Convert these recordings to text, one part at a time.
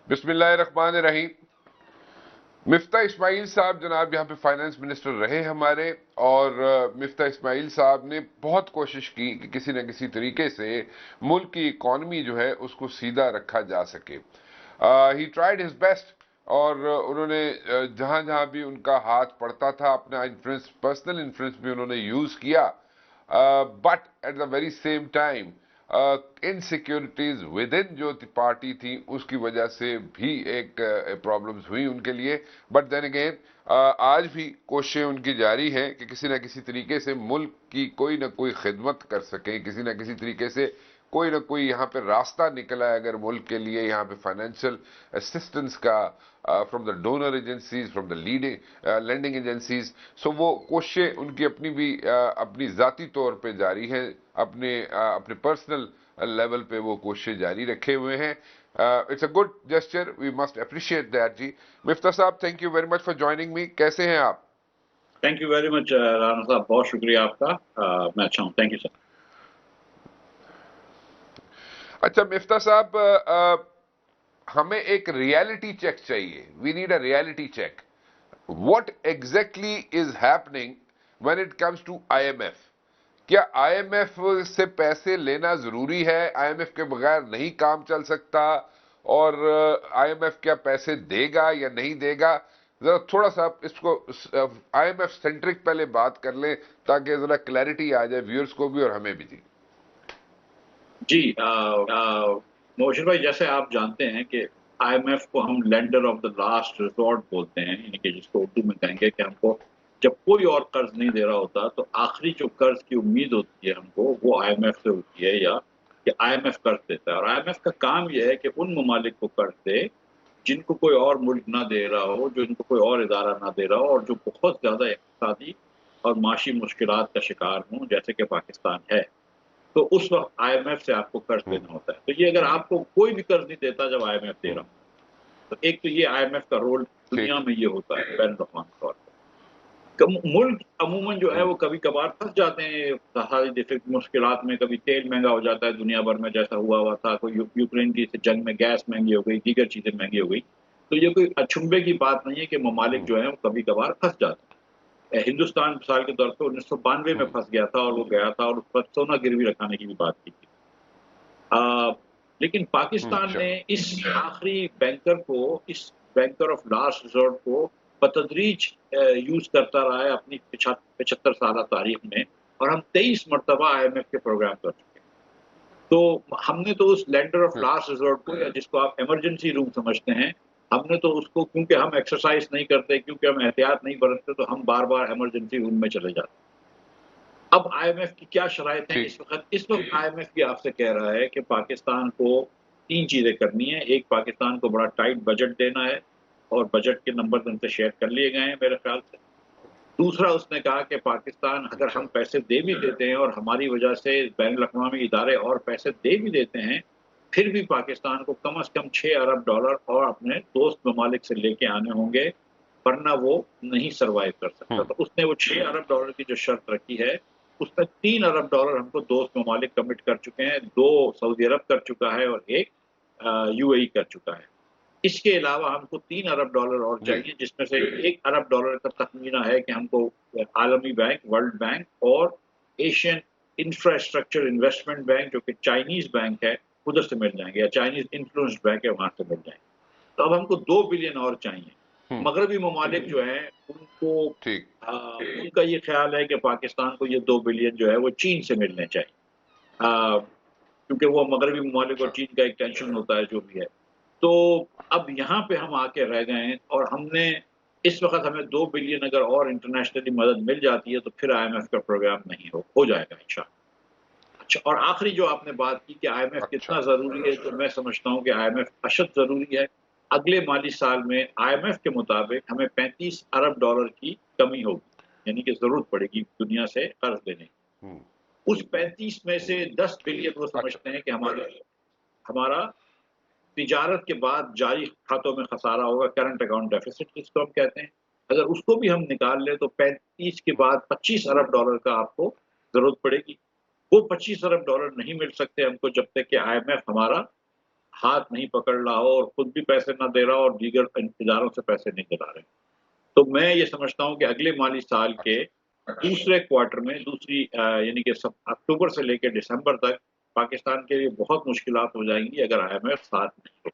बिस्मिल्लाहिर्रहमानिर्रहीम। मिफ्ता इस्माइल साहब जनाब यहाँ पे फाइनेंस मिनिस्टर रहे हमारे, और मिफ्ता इस्माइल साहब ने बहुत कोशिश की कि किसी न किसी तरीके से मुल्क की इकॉनमी जो है उसको सीधा रखा जा सके। ही ट्राइड हिज बेस्ट, और उन्होंने जहां जहां भी उनका हाथ पड़ता था अपना इन्फ्लुएंस, पर्सनल इन्फ्लुएंस भी उन्होंने यूज किया। But at the very same time insecurities with in जो पार्टी थी उसकी वजह से भी एक प्रॉब्लम्स हुई उनके लिए। बट देन अगेन आज भी कोशिशें उनकी जारी हैं कि किसी न किसी तरीके से मुल्क की कोई ना कोई खिदमत कर सकें, किसी न किसी तरीके से कोई ना कोई यहाँ पे रास्ता निकला है अगर मुल्क के लिए, यहाँ पे फाइनेंशियल असिस्टेंस का from the donor agencies, from the leading landing agencies. So वो कोशिशें उनकी अपनी भी अपनी ज़ाती तौर पे जारी हैं, अपने पर्सनल लेवल पे वो कोशिशें जारी रखे हुए हैं। It's a good gesture, we must appreciate that जी। मिफ्ता साहब, thank you very much for joining me. कैसे हैं आप? Thank you very much Rana साहब, बहुत शुक्रिया आपका। मैं अच्छा हूँ, थैंक यू सर। अच्छा मिफ्ता साहब, हमें एक रियलिटी चेक चाहिए। We need a reality check. What exactly is happening when it comes to IMF? क्या आईएमएफ से पैसे लेना जरूरी है? आईएमएफ के बगैर नहीं काम चल सकता? और आईएमएफ क्या पैसे देगा या नहीं देगा? जरा थोड़ा सा आप इसको आईएमएफ सेंट्रिक पहले बात कर लें ताकि जरा क्लैरिटी आ जाए व्यूअर्स को भी और हमें भी। जी, मोहसिन भाई, जैसे आप जानते हैं कि आईएमएफ को हम lender of the last resort बोलते हैं, यानी कि जिसको उर्दू में कहेंगे कि हमको जब कोई और कर्ज नहीं दे रहा होता तो आखिरी जो कर्ज की उम्मीद होती है हमको, वो आईएमएफ से होती है, या कि आईएमएफ कर्ज देता है। और आईएमएफ का काम यह है कि उन ममालिक को कर्ज दे जिनको कोई और मुल्क ना दे रहा हो, जो इनको कोई और इदारा ना दे रहा हो, और जो बहुत ज्यादा इक़्तिसादी और माशी मुश्किलात का शिकार हों, जैसे कि पाकिस्तान है। तो उस वक्त आईएमएफ से आपको कर्ज लेना होता है। तो ये अगर आपको कोई भी कर्ज नहीं देता जब आईएमएफ दे रहा हो, तो एक तो ये आईएमएफ का रोल दुनिया ठीक। में ये होता है बैन अवी तौर पर। मुल्क अमूमन जो है वो कभी कभार फंस जाते हैं सारी डिफिकल्ट मुश्किलात में। कभी तेल महंगा हो जाता है दुनिया भर में, जैसा हुआ था, कोई यूक्रेन की जंग में गैस महंगी हो गई, दीगर चीजें महंगी हो गई। तो ये कोई अचंभे की बात नहीं है कि ममालिक जो है वो कभी कभार फंस जाते हैं। हिंदुस्तान मिसाल के तौर पर 1992 में फंस गया था, और वो गया था और उस पर सोना गिरवी रखाने की भी बात की थी। लेकिन पाकिस्तान ने इस आखिरी बैंकर को, इस बैंकर ऑफ लास्ट रिजॉर्ट को बतदरीज यूज करता रहा है अपनी 75 साल तारीख में। और हम 23 मरतबा आईएमएफ के प्रोग्राम कर चुके हैं। तो हमने तो उस लेंडर ऑफ लास्ट रिजॉर्ट को, या जिसको आप इमरजेंसी रूम समझते हैं, हमने तो उसको, क्योंकि हम एक्सरसाइज नहीं करते, क्योंकि हम एहतियात नहीं बरतते, तो हम बार बार इमरजेंसी रूम में चले जाते हैं। अब आईएमएफ की क्या शराइत हैं ठीक। इस वक्त आईएमएफ भी आपसे कह रहा है कि पाकिस्तान को 3 चीजें करनी है। एक, पाकिस्तान को बड़ा टाइट बजट देना है, और बजट के नंबर उनसे शेयर कर लिए गए हैं मेरे ख्याल से। दूसरा, उसने कहा कि पाकिस्तान, अगर अच्छा। हम पैसे दे भी देते हैं और हमारी वजह से बैन अवी इदारे और पैसे दे भी देते हैं, फिर भी पाकिस्तान को कम से कम $6 अरब और अपने दोस्त ममालिक से लेके आने होंगे, वरना वो नहीं सरवाइव कर सकता। तो उसने वो $6 अरब की जो शर्त रखी है, उसमें $3 अरब हमको दोस्त ममालिक कमिट कर चुके हैं। 2 सऊदी अरब कर चुका है और एक यूएई कर चुका है। इसके अलावा हमको $3 अरब और जी। चाहिए, जिसमें से $1 अरब का तखमीना है कि हमको आलमी बैंक, वर्ल्ड बैंक और एशियन इंफ्रास्ट्रक्चर इन्वेस्टमेंट बैंक, जो कि चाइनीज बैंक है, उधर से मिल जाएंगे, या चाइनीज इन्फ्लुएंस्ड बैंक है, वहां से मिल जाएंगे। तो अब हमको 2 बिलियन और चाहिए। मगरबी ममालिक जो है उनको, ठीक। उनका ये ख्याल है कि पाकिस्तान को ये 2 बिलियन जो है वो चीन से मिलने चाहिए, क्योंकि वो मगरबी ममालिक और अच्छा। चीन का एक टेंशन होता है जो भी है। तो अब यहाँ पे हम आके रह गए हैं, और हमने इस वक्त, हमें 2 बिलियन अगर और इंटरनेशनली मदद मिल जाती है तो फिर आईएमएफ का प्रोग्राम नहीं हो जाएगा इंशाल्लाह। अच्छा, और आखिरी जो आपने बात की कि आईएमएफ अच्छा। कितना ज़रूरी है, तो मैं समझता हूँ कि आईएमएफ अशद ज़रूरी है। अगले माली साल में आईएमएफ के मुताबिक हमें $35 अरब की कमी होगी, यानी कि ज़रूरत पड़ेगी दुनिया से कर्ज लेने की। उस 35 में से 10 बिलियन वो अच्छा। समझते हैं कि हमारा तिजारत के बाद जारी खातों में खसारा होगा, करंट अकाउंट डेफिसिट जिसको हम कहते हैं। अगर उसको भी हम निकाल लें तो 35 के बाद $25 अरब का आपको ज़रूरत पड़ेगी। वो $25 अरब नहीं मिल सकते हमको जब तक कि आईएमएफ हमारा ہاتھ نہیں پکڑ رہا ہو اور خود بھی پیسے نہ دے رہا ہو اور دیگر اداروں سے پیسے نہیں دلا رہے. تو میں یہ سمجھتا ہوں کہ اگلے مالی سال کے دوسرے کوارٹر میں یعنی کہ اکتوبر سے لے کے دسمبر تک پاکستان کے لیے بہت مشکلات ہو جائیں گی اگر آئی ایم ایف ساتھ نہیں ہو.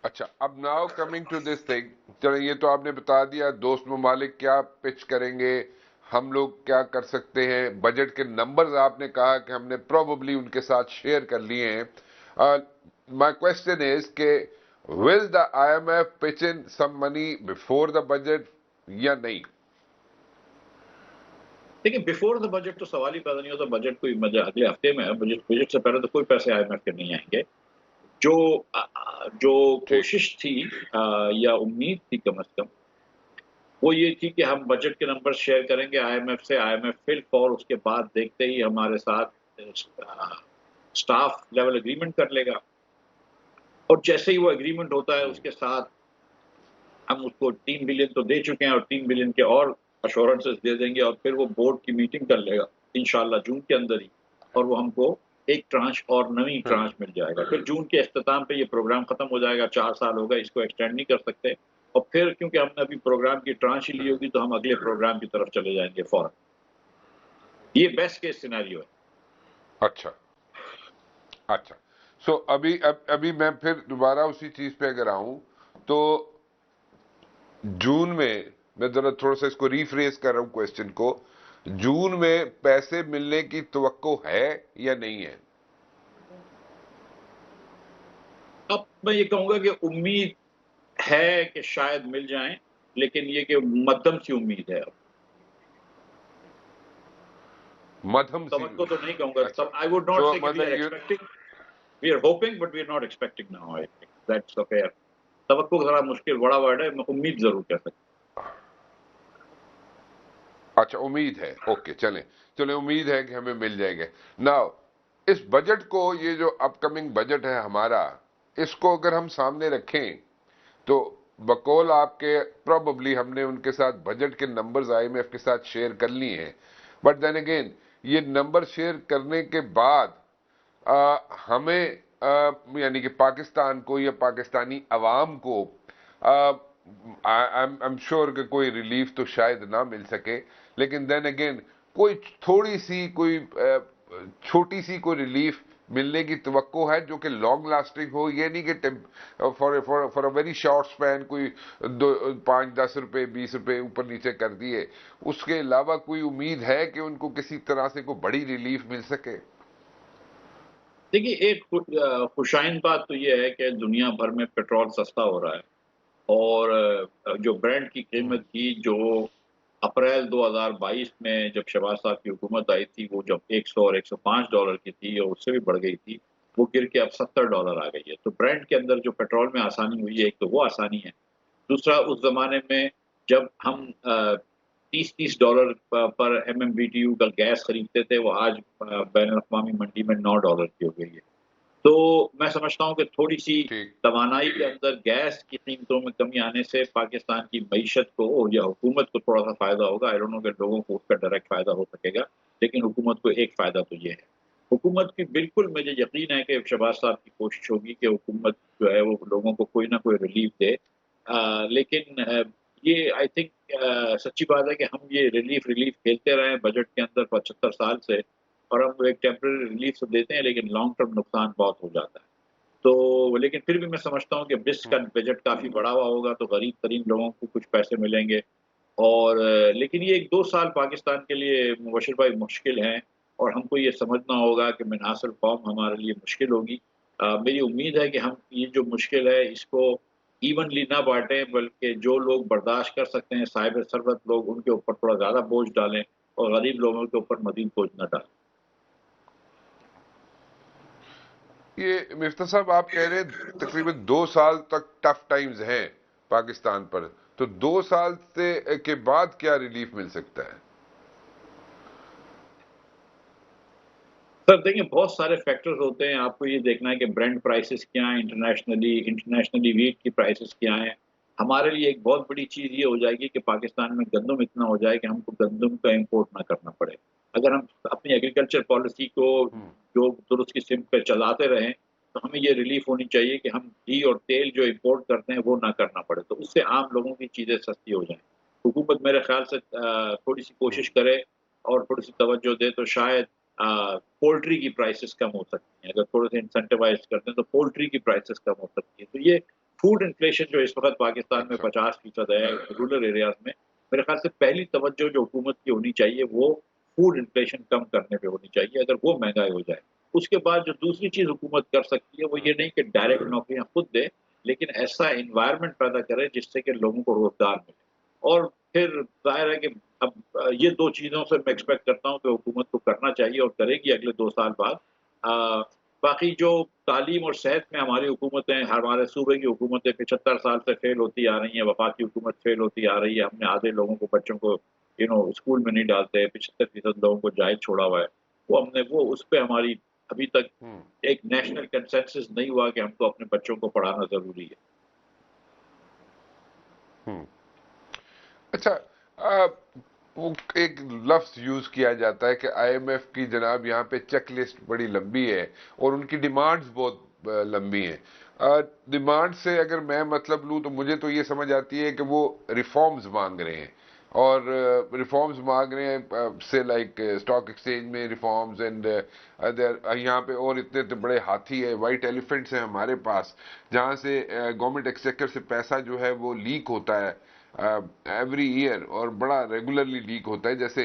اچھا، اب now coming to this thing, چلیں یہ تو آپ نے بتا دیا دوست ممالک کیا پچ کریں گے، ہم لوگ کیا کر سکتے ہیں، بجٹ کے نمبرز آپ نے کہا کہ ہم نے پروبیبلی ان کے ساتھ شیئر کر لیے ہیں. مائی کوشچن از کہ will the IMF pitch in some money before the budget یا نہیں؟ دیکھیں بیفور دا بجٹ تو سوال ہی پیدا نہیں ہوتا. بجٹ کوئی اگلے ہفتے میں ہے. بجٹ سے پہلے تو کوئی پیسے آئی ایم ایف کے نہیں آئیں گے. جو ٹھیک. کوشش تھی یا امید تھی کم از کم وہ یہ تھی کہ ہم بجٹ کے نمبر شیئر کریں گے آئی ایم ایف سے. آئی ایم ایف فل فور اس کے بعد دیکھتے ہی ہمارے ساتھ سٹاف لیول اگریمنٹ کر لے گا اور جیسے ہی وہ اگریمنٹ ہوتا ہے اس کے ساتھ ہم اس کو 3 بلین تو دے چکے ہیں اور 3 بلین کے اور ایشورنسز دے دیں گے اور پھر وہ بورڈ کی میٹنگ کر لے گا انشاءاللہ جون کے اندر ہی اور وہ ہم کو ایک ٹرانش اور نئی ٹرانش مل جائے گا. پھر جون کے اختتام پہ یہ پروگرام ختم ہو جائے گا. 4 سال ہوگا اس کو ایکسٹینڈ نہیں کر سکتے اور پھر کیونکہ ہم نے ابھی پروگرام کی ٹرانش ہی لی ہوگی تو ہم اگلے پروگرام کی طرف چلے جائیں گے فوراً. یہ بیسٹ کیس سینیریو ہے. اچھا اچھا. سو ابھی میں پھر دوبارہ اسی چیز پہ اگر آؤں تو جون میں ذرا تھوڑا سا اس کو ریفریز کر رہا ہوں کوشچن کو، جون میں پیسے ملنے کی توقع ہے یا نہیں ہے؟ اب میں یہ کہوں گا کہ امید ہے کہ شاید مل جائیں لیکن یہ کہ مدھم سی امید ہے. اب مدھم سی. توقع تو نہیں کہوں گا. اچھا، I would not so say کہ we are مطلب یہ expecting. We are hoping but we are not expecting now. I think that's the fair. توقع ذرا مشکل بڑا ورڈ ہے. میں امید ضرور کہہ سکتا اچھا امید ہے. اوکے چلیں امید ہے کہ ہمیں مل جائیں گے. ناؤ اس بجٹ کو، یہ جو اپ کمنگ بجٹ ہے ہمارا، اس کو اگر ہم سامنے رکھیں تو بقول آپ کے پروبیبلی ہم نے ان کے ساتھ بجٹ کے نمبرز آئی ایم ایف کے ساتھ شیئر کر لیے ہیں، بٹ دین اگین یہ نمبر شیئر کرنے کے بعد ہمیں یعنی کہ پاکستان کو یا پاکستانی عوام کو ایم شور کہ کوئی ریلیف تو شاید نہ مل سکے، لیکن دین اگین کوئی تھوڑی سی کوئی چھوٹی سی کوئی ریلیف ملنے کی توقع ہے جو کہ لانگ لاسٹنگ ہو. یہ نہیں کہ فار اے ویری شارٹ سپین کوئی 5-10 روپے 20 روپے اوپر نیچے کر دیے. اس کے علاوہ کوئی امید ہے کہ ان کو کسی طرح سے کوئی بڑی ریلیف مل سکے؟ دیکھیے ایک خوشائند بات تو یہ ہے کہ دنیا بھر میں پیٹرول سستا ہو رہا ہے اور جو برینڈ کی قیمت تھی جو اپریل 2022 میں جب شہباز صاحب کی حکومت آئی تھی وہ جب 100 اور 105 ڈالر کی تھی اور اس سے بھی بڑھ گئی تھی، وہ گر کے اب 70 ڈالر آ گئی ہے. تو برینڈ کے اندر جو پیٹرول میں آسانی ہوئی ہے ایک تو وہ آسانی ہے. دوسرا اس زمانے میں جب ہم 30 ڈالر پر MMBTU کا گیس خریدتے تھے وہ آج بین الاقوامی منڈی میں 9 ڈالر کی ہو گئی ہے. تو میں سمجھتا ہوں کہ تھوڑی سی ٹھیک. توانائی کے اندر گیس کی قیمتوں میں کمی آنے سے پاکستان کی معیشت کو یا حکومت کو تھوڑا سا فائدہ ہوگا. آئی ڈونٹ نو کہ لوگوں کو اس کا ڈائریکٹ فائدہ ہو سکے گا لیکن حکومت کو ایک فائدہ تو یہ ہے. حکومت کی بالکل مجھے یقین ہے کہ شہباز صاحب کی کوشش ہوگی کہ حکومت جو ہے وہ لوگوں کو کوئی نہ کوئی ریلیف دے. لیکن یہ آئی تھنک سچی بات ہے کہ ہم یہ ریلیف کھیلتے رہے ہیں بجٹ کے اندر 75 سال سے اور ہم ایک ٹیمپرری ریلیف تو دیتے ہیں لیکن لانگ ٹرم نقصان بہت ہو جاتا ہے. تو لیکن پھر بھی میں سمجھتا ہوں کہ بس کا بجٹ کافی بڑا ہوا ہوگا تو غریب ترین لوگوں کو کچھ پیسے ملیں گے اور لیکن یہ 1-2 سال پاکستان کے لیے مبشر بھائی مشکل ہیں اور ہم کو یہ سمجھنا ہوگا کہ منحصر قوم ہمارے لیے مشکل ہوگی. میری امید ہے کہ ہم یہ جو مشکل ہے اس کو ایونلی نہ بانٹیں بلکہ جو لوگ برداشت کر سکتے ہیں صاحب ثروت لوگ ان کے اوپر تھوڑا زیادہ بوجھ ڈالیں اور غریب لوگوں کے اوپر مزید بوجھ نہ ڈالیں. یہ مفتاح صاحب آپ کہہ رہے ہیں تقریباً 2 سال تک ٹف ٹائمز ہیں پاکستان پر، تو 2 سال کے بعد کیا ریلیف مل سکتا ہے؟ سر دیکھیں بہت سارے فیکٹرز ہوتے ہیں. آپ کو یہ دیکھنا ہے کہ برینڈ پرائسز کیا ہیں انٹرنیشنلی ویٹ کی پرائسز کیا ہیں. ہمارے لیے ایک بہت بڑی چیز یہ ہو جائے گی کہ پاکستان میں گندم اتنا ہو جائے کہ ہم کو گندم کا امپورٹ نہ کرنا پڑے. اگر ہم अपनी एग्रीकल्चर पॉलिसी को जो दुरुस्त किस्म पे चलाते रहें, तो हमें ये रिलीफ होनी चाहिए कि हम घी और तेल जो इम्पोर्ट करते हैं वो ना करना पड़े, तो उससे आम लोगों की चीज़ें सस्ती हो जाएँ। हुकूमत मेरे ख़्याल से थोड़ी-सी कोशिश करे और थोड़ी-सी तवज्जो दे तो शायद पोल्ट्री की प्राइसेस कम हो सकती हैं। अगर थोड़े-से इंसेंटिवाइज़ करते हैं तो पोल्ट्री की प्राइसेस कम हो सकती है। तो ये फूड इन्फ्लेशन जो इस वक़्त पाकिस्तान में अच्छा। 50% है रूरल एरियाज़ में, मेरे ख़्याल से पहली तवज्जो जो हुकूमत की होनी चाहिए वो फूड इन्फ्लेशन कम करने पे होनी चाहिए, अगर वो महँगाई हो जाए। उसके बाद जो दूसरी चीज़ हुकूमत कर सकती है वो ये नहीं कि डायरेक्ट नौकरियाँ खुद दे, लेकिन ऐसा एनवायरनमेंट पैदा करे जिससे कि लोगों को रोज़गार मिले। और फिर ज़ाहिर है कि अब ये 2 चीज़ों से मैं एक्सपेक्ट करता हूँ कि हुकूमत को करना चाहिए और करेगी अगले 2 साल बाद। बाकी जो तालीम और सेहत में हमारी हुकूमतें, हमारे सूबे की हुकूमतें 75 साल से फ़ेल होती आ रही हैं, वफ़ाकी हुकूमत फ़ेल होती आ रही है। हमने आधे लोगों को, बच्चों को स्कूल में नहीं डालते, 75% लोगों को जायज़ छोड़ा हुआ है। वो उस पे हमारी अभी तक हम्म। एक नेशनल कंसेंसस नहीं हुआ कि हमको अपने बच्चों को पढ़ाना ज़रूरी है। हम्म। अच्छा, वो एक लफ्ज यूज किया जाता है कि आईएमएफ की जनाब यहाँ पे चेक लिस्ट बड़ी लंबी है और उनकी डिमांड्स बहुत लंबी हैं। डिमांड से अगर मैं मतलब लूँ तो मुझे तो ये समझ आती है कि वो रिफॉर्म्स मांग रहे हैं और रिफॉर्म्स मांग रहे हैं से लाइक स्टॉक एक्सचेंज में रिफॉर्म्स एंड अदर यहाँ पे और इतने इतने बड़े हाथी है, वाइट एलिफेंट्स हैं हमारे पास, जहाँ से गवर्नमेंट एक्सचेकर से पैसा जो है वो लीक होता है एवरी ईयर और बड़ा रेगुलरली लीक होता है। जैसे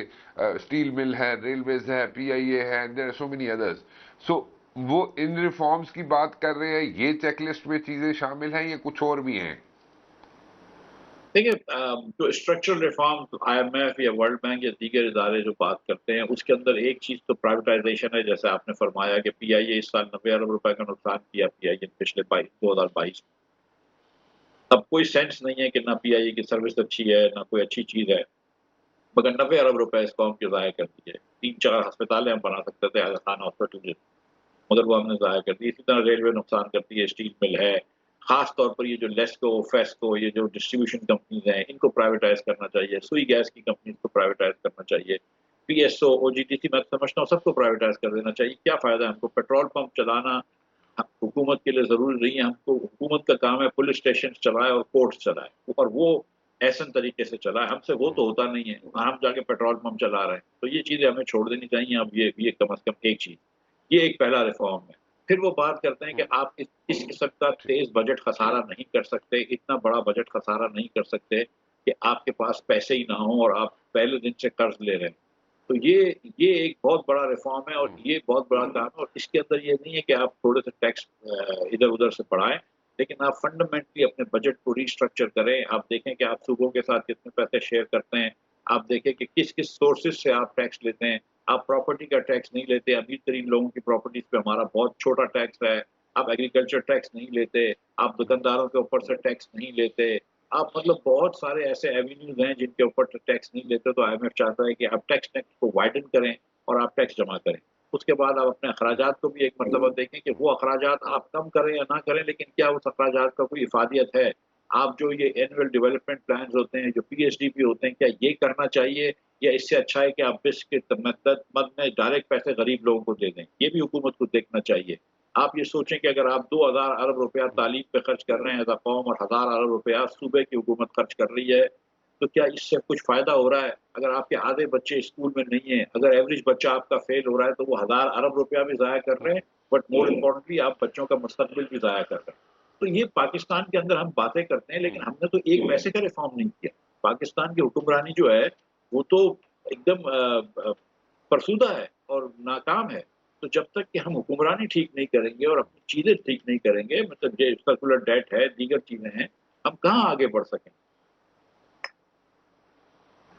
स्टील मिल है, रेलवेज है, पीआईए है, and there are so many others. So वो इन रिफॉर्म्स की बात कर रहे हैं, ये चेकलिस्ट में चीजें शामिल हैं या कुछ और भी हैं? देखिए जो स्ट्रक्चरल रिफॉर्म आईएमएफ या वर्ल्ड बैंक या दीगर इदारे जो बात करते हैं, उसके अंदर एक चीज़ तो प्राइवेटाइज़ेशन है, जैसे आपने फरमाया कि पीआईए इस साल 90 अरब रुपए का नुकसान किया पीआईए ने पिछले 2022 में। अब कोई सेंस नहीं है कि ना पीआईए की सर्विस अच्छी है, ना कोई अच्छी चीज़ है, मगर 90 अरब रुपए इस कौम के ज़ाया कर दिए। 3-4 अस्पतालें हम बना सकते थे, आगा खान हॉस्पिटल मगर वो हमने ज़ाया कर दी। इसी तरह रेलवे नुकसान करती है, स्टील मिल है। ख़ास तौर पर ये जो लेस्को, फेस्को, ये जो डिस्ट्रीब्यूशन कंपनीज़ हैं, इनको प्राइवेटाइज़ करना चाहिए। सुई गैस की कंपनीज़ को प्राइवेटाइज़ करना चाहिए। पीएसओ, ओजीटीसी मैं समझता हूँ सबको प्राइवेटाइज़ कर देना चाहिए। क्या फ़ायदा है हमको पेट्रोल पंप चलाना हुकूमत के लिए ज़रूरी नहीं है। हमको हुकूमत का काम है पुलिस स्टेशन चलाए और कोर्ट्स चलाए और वो ऐसन तरीके से चलाए। हमसे वो तो होता नहीं है। हम जाके पेट्रोल पंप चला रहे हैं। तो ये चीज़ें हमें छोड़ देनी चाहिए। अब ये कम से कम एक चीज़। ये एक पहला रिफ़ॉर्म है। फिर वो बात करते हैं कि आप इस किस्म का ठीक। तेज़ बजट खसारा नहीं कर सकते, इतना बड़ा बजट खसारा नहीं कर सकते कि आपके पास पैसे ही ना हों और आप पहले दिन से कर्ज़ ले रहे हैं। तो ये एक बहुत बड़ा रिफ़ॉर्म है और ये बहुत बड़ा काम है और इसके अंदर ये नहीं है कि आप थोड़े से टैक्स इधर-उधर से बढ़ाएँ, लेकिन आप फंडामेंटली अपने बजट को रिस्ट्रक्चर करें। आप देखें कि आप सूबों के साथ कितने पैसे शेयर करते हैं। आप देखें कि किस-किस सोर्सेज़ से आप टैक्स लेते हैं। आप प्रॉपर्टी का टैक्स नहीं लेते, अमीर-तरीन लोगों की प्रॉपर्टीज़ पे हमारा बहुत छोटा टैक्स है। आप एग्रीकल्चर टैक्स नहीं लेते, आप दुकानदारों के ऊपर से टैक्स नहीं लेते। आप मतलब बहुत सारे ऐसे एवेन्यूज़ हैं जिनके ऊपर टैक्स नहीं लेते, तो आईएमएफ चाहता है कि आप टैक्स को वाइडन करें और आप टैक्स जमा करें। उसके बाद आप अपने अखराजात को भी एक मरतबा देखें कि वो अखराजात आप कम करें या ना करें, लेकिन क्या उस अखराजात का कोई इफ़ादियत है? आप जो ये एनुअल डेवलपमेंट प्लान्स होते हैं, जो पीएचडीपी होते हैं, क्या ये करना चाहिए या इससे अच्छा है कि आप बिस के मद में डायरेक्ट पैसे गरीब लोगों को दे दें? ये भी हुकूमत को देखना चाहिए। आप ये सोचें कि अगर आप 2000 अरब रुपया तालीम पे खर्च कर रहे हैं एज़ अ कौम और 1000 अरब रुपया सूबे की हुकूमत खर्च कर रही है, तो क्या इससे कुछ फ़ायदा हो रहा है? अगर आपके आधे बच्चे स्कूल में नहीं हैं, अगर एवरेज बच्चा आपका फ़ेल हो रहा है, तो वो 1000 अरब रुपया भी ज़ाया कर रहे हैं, बट मोर इम्पोर्टेंटली आप बच्चों का मुस्तकबिल भी ज़ाया कर रहे हैं। तो ये पाकिस्तान के अंदर हम बातें करते हैं, लेकिन हमने तो एक पैसे का रिफ़ॉर्म नहीं किया। पाकिस्तान की हुक्मरानी जो है, वो तो एकदम फरसुदा है और नाकाम है। तो जब तक कि हम हुक्मरानी ठीक नहीं करेंगे और अपनी चीज़ें ठीक नहीं करेंगे, मतलब ये सर्कुलर डेट है, दीगर चीज़ें हैं, हम कहाँ आगे बढ़ सकेंगे?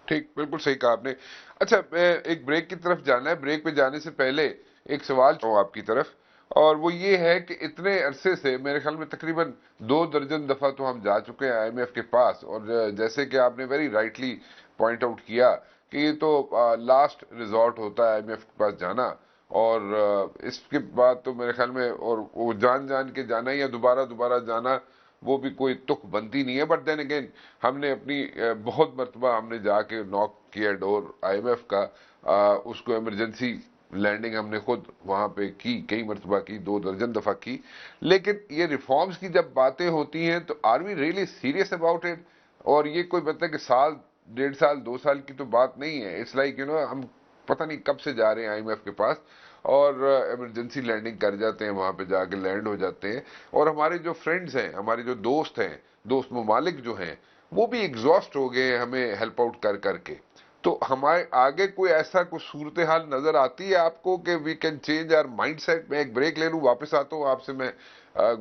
ठीक, बिल्कुल सही कहा आपने। अच्छा, मैं एक ब्रेक की तरफ जाना है, ब्रेक पे जाने से पहले एक सवाल हूँ आपकी तरफ, और वो ये है कि इतने अरसे से मेरे ख्याल में तकरीबन 2 दर्जन दफा तो हम जा चुके हैं आईएमएफ के पास, और जैसे कि आपने वेरी राइटली पॉइंट आउट किया कि ये तो लास्ट रिजॉर्ट होता है आईएमएफ के पास जाना, और इसके बाद तो मेरे ख्याल में और वो जान जान के जाना या दोबारा दोबारा जाना وہ بھی کوئی تک بنتی نہیں ہے. بٹ دین اگین ہم نے اپنی بہت مرتبہ ہم نے جا کے ناک کیا ڈور IMF کا, اس کو ایمرجنسی لینڈنگ ہم نے خود وہاں پہ کی, کئی مرتبہ کی, 2 درجن دفعہ کی. لیکن یہ ریفارمز کی جب باتیں ہوتی ہیں تو are we really serious about it? اور یہ کوئی مطلب کہ سال 1.5 سال 2 سال کی تو بات نہیں ہے. اٹس لائک ہم پتہ نہیں کب سے جا رہے ہیں IMF کے پاس اور ایمرجنسی لینڈنگ کر جاتے ہیں, وہاں پہ جا کے لینڈ ہو جاتے ہیں. اور ہمارے جو فرینڈز ہیں, ہمارے جو دوست ہیں, دوست ممالک جو ہیں, وہ بھی ایگزاسٹ ہو گئے ہیں ہمیں ہیلپ آؤٹ کر کر کے. تو ہمارے آگے کوئی ایسا کوئی صورتحال نظر آتی ہے آپ کو کہ we can change our mindset? میں ایک بریک لے لوں, واپس آتا ہوں آپ سے, میں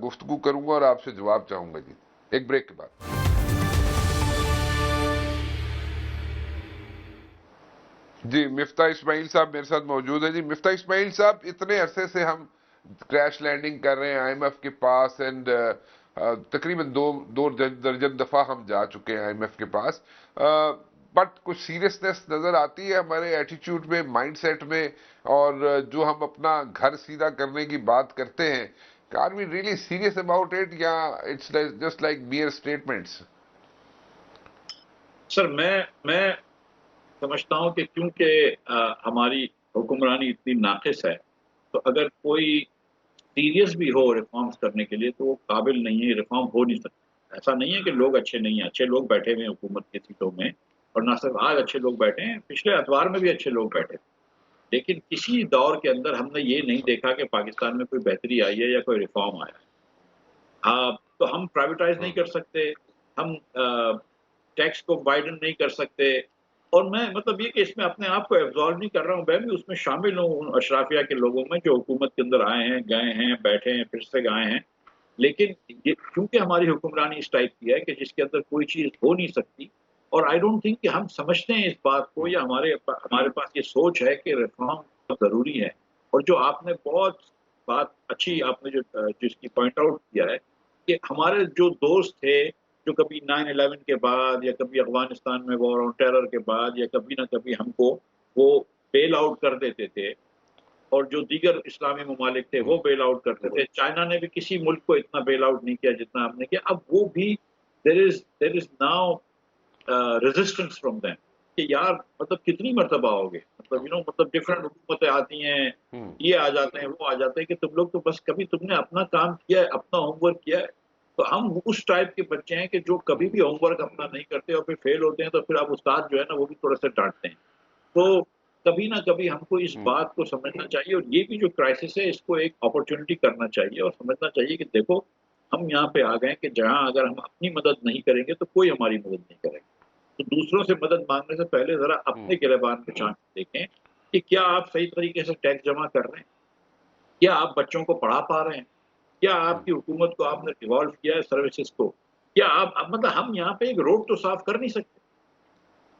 گفتگو کروں گا اور آپ سے جواب چاہوں گا. جی ایک بریک کے بعد. جی مفتاح اسماعیل صاحب میرے ساتھ موجود ہیں. جی مفتاح اسماعیل صاحب, اتنے عرصے سے ہم کریش لینڈنگ کر رہے ہیں IMF کے پاس, اینڈ تقریباً دو درجن دفعہ ہم جا چکے ہیں IMF کے پاس, بٹ کچھ سیریسنس نظر آتی ہے ہمارے ایٹیچیوڈ میں, مائنڈ سیٹ میں, اور جو ہم اپنا گھر سیدھا کرنے کی بات کرتے ہیں, are we really serious about it یا it's just like mere statements? Sir میں سمجھتا ہوں کہ کیونکہ ہماری حکمرانی اتنی ناقص ہے, تو اگر کوئی سیریس بھی ہو ریفارمز کرنے کے لیے تو وہ قابل نہیں ہے, ریفارم ہو نہیں سکتا. ایسا نہیں ہے کہ لوگ اچھے نہیں ہیں, اچھے لوگ بیٹھے ہوئے ہیں حکومت کی سیٹوں میں, اور نہ صرف آج اچھے لوگ بیٹھے ہیں, پچھلے اتوار میں بھی اچھے لوگ بیٹھے تھے. لیکن کسی دور کے اندر ہم نے یہ نہیں دیکھا کہ پاکستان میں کوئی بہتری آئی ہے یا کوئی ریفارم آیا ہے. تو ہم پرائیویٹائز نہیں کر سکتے, ہم ٹیکس کو وائڈن نہیں کر سکتے. اور میں مطلب یہ کہ اس میں اپنے آپ کو ایبزارو نہیں کر رہا ہوں, میں بھی اس میں شامل ہوں ان اشرافیہ کے لوگوں میں جو حکومت کے اندر آئے ہیں, گئے ہیں, بیٹھے ہیں, پھر سے گئے ہیں. لیکن یہ کیونکہ ہماری حکمرانی اس ٹائپ کی ہے کہ جس کے اندر کوئی چیز ہو نہیں سکتی, اور آئی ڈونٹ تھنک کہ ہم سمجھتے ہیں اس بات کو, یا ہمارے پاس یہ سوچ ہے کہ ریفارم بہت ضروری ہے. اور جو آپ نے بہت بات اچھی آپ نے جس کی پوائنٹ آؤٹ کیا ہے کہ ہمارے جو دوست تھے جو کبھی 9/11 کے بعد یا کبھی افغانستان میں وار آن ٹیرر کے بعد یا کبھی نہ کبھی ہم کو وہ بیل آؤٹ کر دیتے تھے, اور جو دیگر اسلامی ممالک تھے وہ بیل آؤٹ کرتے تھے. چائنا نے بھی کسی ملک کو اتنا بیل آؤٹ نہیں کیا جتنا ہم نے کیا. اب وہ بھی there is now resistance from them کہ یار مطلب کتنی مرتبہ ہوگے, مطلب ڈفرینٹ حکومتیں آتی ہیں, یہ آ جاتے ہیں, وہ آ جاتے ہیں, کہ تم لوگ تو بس کبھی تم نے اپنا کام کیا ہے, اپنا ہوم ورک کیا ہے. تو ہم اس ٹائپ کے بچے ہیں کہ جو کبھی بھی ہوم ورک اپنا نہیں کرتے اور پھر فیل ہوتے ہیں, تو پھر اب استاد جو ہے نا وہ بھی تھوڑا سا ڈانٹتے ہیں. تو کبھی نہ کبھی ہم کو اس بات کو سمجھنا چاہیے, اور یہ بھی جو کرائسس ہے اس کو ایک اپرچونٹی کرنا چاہیے, اور سمجھنا چاہیے کہ دیکھو ہم یہاں پہ آ گئے کہ جہاں اگر ہم اپنی مدد نہیں کریں گے تو کوئی ہماری مدد نہیں کرے گا. تو دوسروں سے مدد مانگنے سے پہلے ذرا اپنے گریبان پہ جھانک دیکھیں کہ کیا آپ صحیح طریقے سے ٹیکس جمع کر رہے ہیں, کیا آپ بچوں کو پڑھا پا رہے ہیں, کیا آپ کی حکومت کو آپ نے ریوالو کیا ہے سروسز کو, کیا آپ مطلب ہم یہاں پہ ایک روڈ تو صاف کر نہیں سکتے.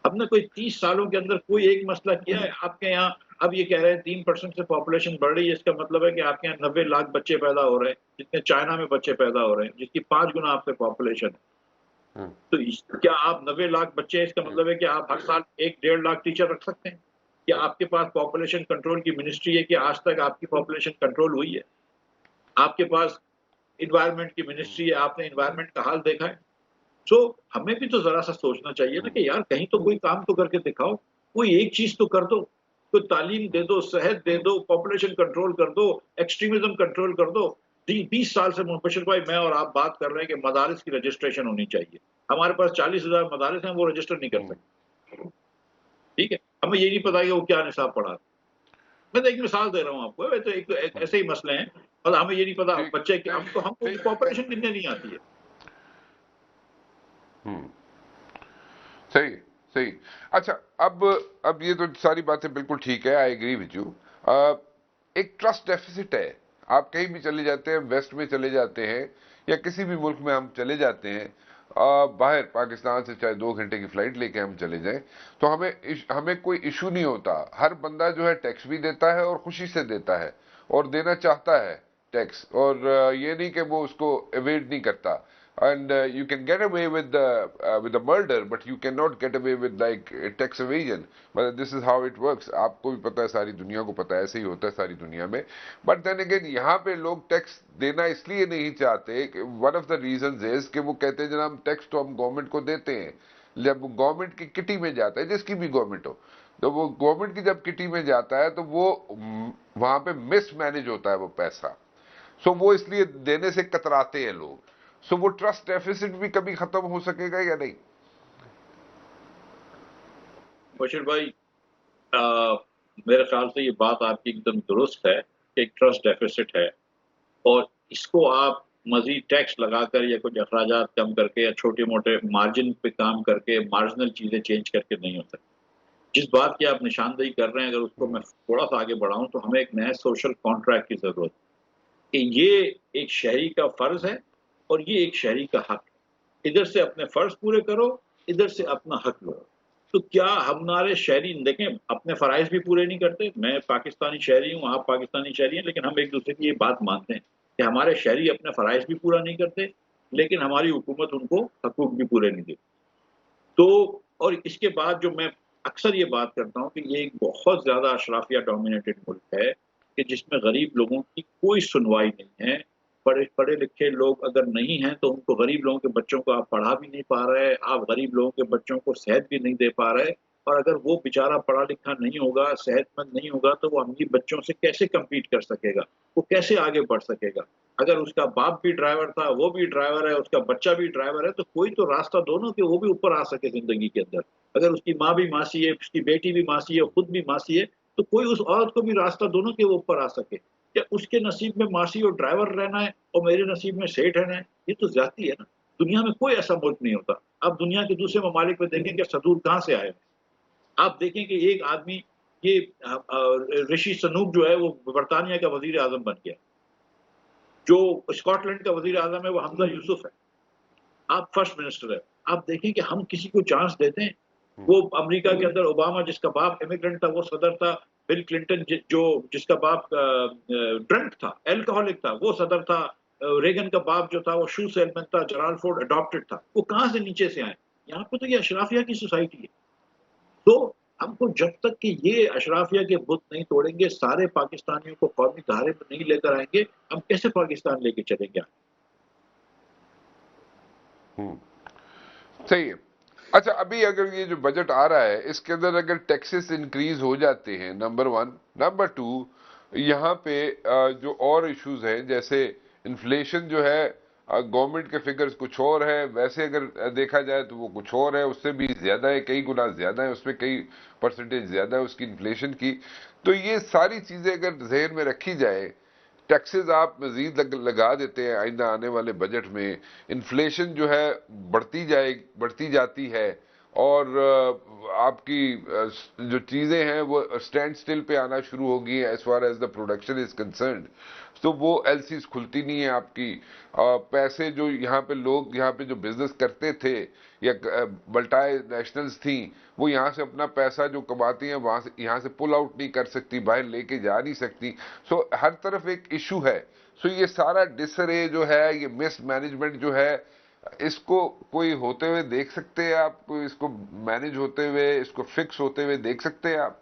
ہم نے کوئی 30 سالوں کے اندر کوئی ایک مسئلہ کیا ہے آپ کے یہاں؟ اب یہ کہہ رہے ہیں 3% سے پاپولیشن بڑھ رہی ہے, اس کا مطلب ہے کہ آپ کے یہاں 90 لاکھ بچے پیدا ہو رہے ہیں, جتنے چائنا میں بچے پیدا ہو رہے ہیں, جس کی 5 گنا آپ سے پاپولیشن ہے. تو کیا آپ 90 لاکھ بچے, اس کا مطلب ہے کہ آپ ہر سال 1-1.5 لاکھ ٹیچر رکھ سکتے ہیں؟ کیا آپ کے پاس پاپولیشن کنٹرول کی منسٹری ہے کہ آج تک آپ کی پاپولیشن کنٹرول ہوئی ہے؟ آپ کے پاس انوائرمنٹ کی منسٹری ہے, آپ نے انوائرمنٹ کا حال دیکھا ہے؟ سو ہمیں بھی تو ذرا سا سوچنا چاہیے نا کہ یار کہیں تو کوئی کام تو کر کے دکھاؤ, کوئی ایک چیز تو کر دو, کوئی تعلیم دے دو, صحت دے دو, پاپولیشن کنٹرول کر دو, ایکسٹریمزم کنٹرول کر دو. 20 سال سے مبشر بھائی میں اور آپ بات کر رہے ہیں کہ مدارس کی رجسٹریشن ہونی چاہیے. ہمارے پاس 40,000 مدارس ہیں, وہ رجسٹر نہیں کر سکتے. ٹھیک ہے, ہمیں یہ نہیں پتا کہ وہ کیا نصاب پڑھا. میں تو ایک مثال دے رہا ہوں آپ کو, تو ایسے ہی مسئلے ہیں, اور ہمیں یہ نہیں پتا بچے ہم کو پاپولیشن کتنے نہیں آتی ہے. صحیح صحیح. اچھا اب یہ تو ساری باتیں بالکل ٹھیک ہے, آئی ایگری وتھ یو. ایک ٹرسٹ ڈیفیسٹ ہے. آپ کہیں بھی چلے جاتے ہیں, ویسٹ میں چلے جاتے ہیں یا کسی بھی ملک میں ہم چلے جاتے ہیں, باہر پاکستان سے چاہے 2 گھنٹے کی فلائٹ لے کے ہم چلے جائیں, تو ہمیں کوئی ایشو نہیں ہوتا. ہر بندہ جو ہے ٹیکس بھی دیتا ہے اور خوشی سے دیتا ہے اور دینا چاہتا ہے ٹیکس, اور یہ نہیں کہ وہ اس کو ایویڈ نہیں کرتا. and you can get away with the murder, but you cannot get away with like tax evasion. But this is how it works. आपको भी पता है, सारी दुनिया को पता है, ऐसे ही होता है सारी दुनिया में. But then again, यहाँ पे लोग टैक्स देना इसलिए नहीं चाहते कि one of the reasons is कि वो कहते हैं जनाब टैक्स तो हम गवर्नमेंट को देते हैं, जब गवर्नमेंट की किटी में जाता है, जिसकी भी गवर्नमेंट हो, तो वो गवर्नमेंट की जब किटी में जाता है तो वो वहां पे मिस मैनेज होता है वो पैसा. सो वो इसलिए देने से कतराते हैं लोग. सो वो ट्रस्ट डेफिसिट भी कभी खत्म हो सकेगा या नहीं? बशीर भाई, मेरे ख्याल से ये बात आपकी एकदम दुरुस्त है कि एक ट्रस्ट डेफिसिट है, और इसको आप मजीद टैक्स लगाकर या कुछ अखराजात कम करके या छोटे मोटे मार्जिन पे काम करके मार्जिनल चीज़ें चेंज करके नहीं हो सकती. जिस बात की आप निशानदेही कर रहे हैं, अगर उसको मैं थोड़ा सा आगे बढ़ाऊं तो हमें एक नया सोशल कॉन्ट्रैक्ट की ज़रूरत है कि ये एक शहरी का फ़र्ज़ है और ये एक शहरी का हक है. इधर से अपने फ़र्ज़ पूरे करो, इधर से अपना हक लो. तो क्या हमारे शहरी देखें अपने फ़राइज़ भी पूरे नहीं करते. मैं पाकिस्तानी शहरी हूँ, आप पाकिस्तानी शहरी हैं, लेकिन हम एक दूसरे की ये बात मानते हैं कि हमारे शहरी अपने फ़राइज़ भी पूरा नहीं करते, लेकिन हमारी हुकूमत उनको हकूक़ भी पूरे नहीं देती. तो और इसके बाद जो मैं अक्सर ये बात करता हूँ कि ये एक बहुत ज़्यादा अशराफिया डोमिनेटेड मुल्क है कि जिसमें गरीब लोगों की कोई सुनवाई नहीं है. पढ़े लिखे लोग अगर नहीं हैं तो उनको, गरीब लोगों के बच्चों को आप पढ़ा भी नहीं पा रहे, आप गरीब लोगों के बच्चों को सेहत भी नहीं दे पा रहे. और अगर वो बेचारा पढ़ा लिखा नहीं होगा, सेहतमंद नहीं होगा, तो वो अमीर बच्चों से कैसे कम्पीट कर सकेगा, वो कैसे आगे बढ़ सकेगा. अगर उसका बाप भी ड्राइवर था, वो भी ड्राइवर है, उसका बच्चा भी ड्राइवर है, तो कोई तो रास्ता दोनों के वो भी ऊपर आ सके ज़िंदगी के अंदर. अगर उसकी माँ भी मासी है, उसकी बेटी भी मासी है, खुद भी मासी है, तो कोई उस औरत को भी रास्ता दोनों के वो ऊपर आ सके. क्या उसके नसीब में मासी और ड्राइवर रहना है और मेरे नसीब में सेठ रहना है? ये तो ज़्यादती है ना. दुनिया में कोई ऐसा मुल्क नहीं होता. आप दुनिया के दूसरे ममालिक में देखें कि सदूर कहाँ से आए हैं. आप देखें कि एक आदमी, ये ऋषि सनूक जो है वो बर्तानिया का वज़ीर आज़म बन गया. जो स्कॉटलैंड का वज़ीर आज़म है वो हमज़ा यूसुफ है. आप फर्स्ट मिनिस्टर है. आप देखें कि हम किसी को चांस देते हैं. वो अमेरिका के अंदर ओबामा जिसका बाप इमिग्रेंट था वो सदर था. बिल क्लिंटन जो जिसका बाप ड्रंक था, अल्कोहलिक था, वो सदर था. रेगन का बाप जो था वो शू सेलमैन था. जेराल्ड फोर्ड अडॉप्टेड था. वो कहाँ से नीचे से आए. यहाँ पे तो ये अशराफिया की सोसाइटी है. तो हमको जब तक कि ये अशराफिया के बुत नहीं तोड़ेंगे, सारे पाकिस्तानियों को कौमी धारे पर नहीं लेकर आएंगे, हम कैसे पाकिस्तान लेके चलेंगे. सही है. अच्छा, अभी अगर ये जो बजट आ रहा है इसके अंदर अगर टैक्सेस इंक्रीज हो जाते हैं, नंबर वन. नंबर टू, यहाँ पे जो और इश्यूज हैं, जैसे इन्फ्लेशन जो है, गवर्नमेंट के फिगर्स कुछ और है, वैसे अगर देखा जाए तो वो कुछ और है, उससे भी ज्यादा है, कई गुना ज्यादा है, उसमें कई परसेंटेज ज्यादा है उसकी इन्फ्लेशन की. तो ये सारी चीजें अगर जहन में रखी जाए, टैक्सेस आप मजीद लगा देते हैं आइंदा आने वाले बजट में, इन्फ्लेशन जो है बढ़ती जाती है, और आपकी जो चीजें हैं वो स्टैंड स्टिल पे आना शुरू होगी as far as the production is concerned. तो वो एलसीज खुलती नहीं है आपकी. पैसे जो यहाँ पे लोग यहाँ पे जो बिजनेस करते थे, या मल्टी नेशनल्स थी, वो यहाँ से अपना पैसा जो कमाती हैं वहां से यहाँ से पुल आउट नहीं कर सकती, बाहर लेके जा नहीं सकती. सो हर तरफ एक इशू है. सो ये सारा डिसरे जो है, ये मिस मैनेजमेंट जो है, इसको कोई होते हुए देख सकते हैं आप? कोई इसको मैनेज होते हुए, इसको फिक्स होते हुए देख सकते हैं आप?